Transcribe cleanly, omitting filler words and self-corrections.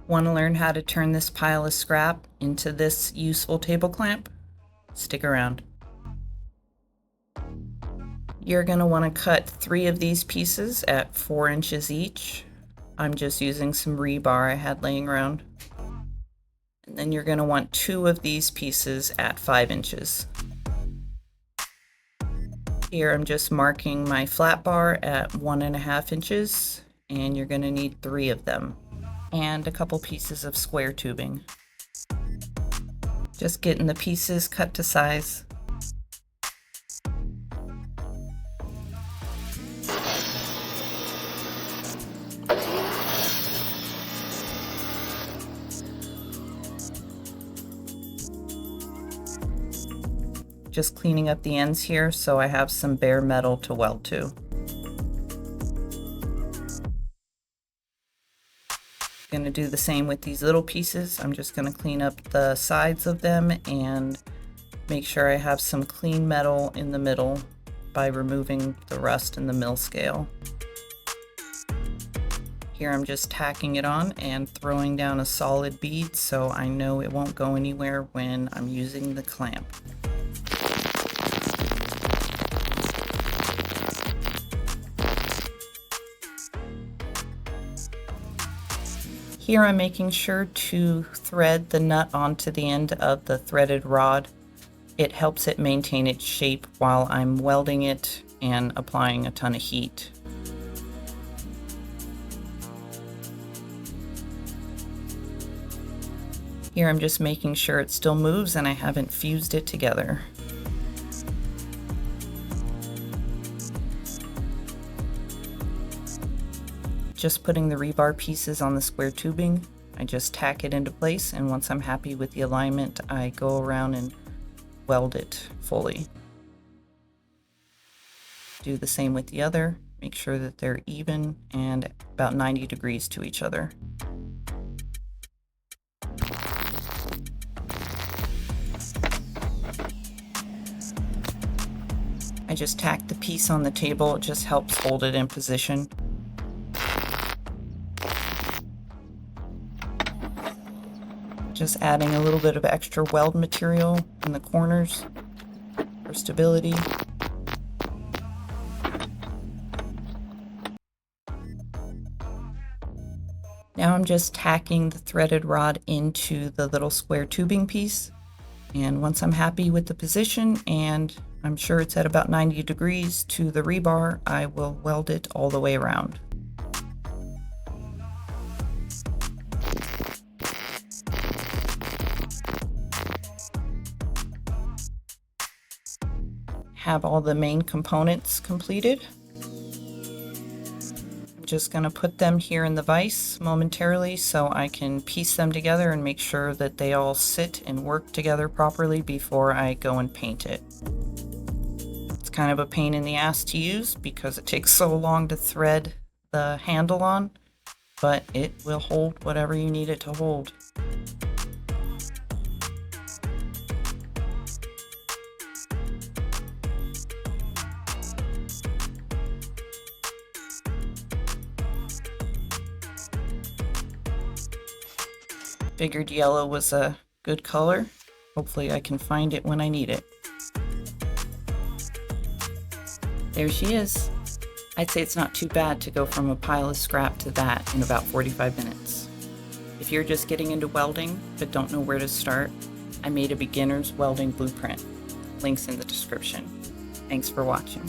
Want to learn how to turn this pile of scrap into this useful table clamp? Stick around. You're going to want to cut 3 of these pieces at 4 inches each. I'm just using some rebar I had laying around. And then you're going to want 2 of these pieces at 5 inches. Here I'm just marking my flat bar at 1.5 inches, and you're going to need 3 of them, and a couple pieces of square tubing. Just getting the pieces cut to size. Just cleaning up the ends here so I have some bare metal to weld to. Going to do the same with these little pieces. I'm just going to clean up the sides of them and make sure I have some clean metal in the middle by removing the rust in the mill scale. Here I'm just tacking it on and throwing down a solid bead so I know it won't go anywhere when I'm using the clamp. Here I'm making sure to thread the nut onto the end of the threaded rod. It helps it maintain its shape while I'm welding it and applying a ton of heat. Here I'm just making sure it still moves and I haven't fused it together. Just putting the rebar pieces on the square tubing. I just tack it into place, and once I'm happy with the alignment, I go around and weld it fully. Do the same with the other. Make sure that they're even and about 90 degrees to each other. I just tack the piece on the table. It just helps hold it in position. Just adding a little bit of extra weld material in the corners for stability. Now I'm just tacking the threaded rod into the little square tubing piece. And once I'm happy with the position and I'm sure it's at about 90 degrees to the rebar, I will weld it all the way around. Have all the main components completed. I'm just going to put them here in the vise momentarily so I can piece them together and make sure that they all sit and work together properly before I go and paint it. It's kind of a pain in the ass to use because it takes so long to thread the handle on, but it will hold whatever you need it to hold. Figured yellow was a good color. Hopefully I can find it when I need it. There she is. I'd say it's not too bad to go from a pile of scrap to that in about 45 minutes. If you're just getting into welding but don't know where to start, I made a beginner's welding blueprint. Links in the description. Thanks for watching.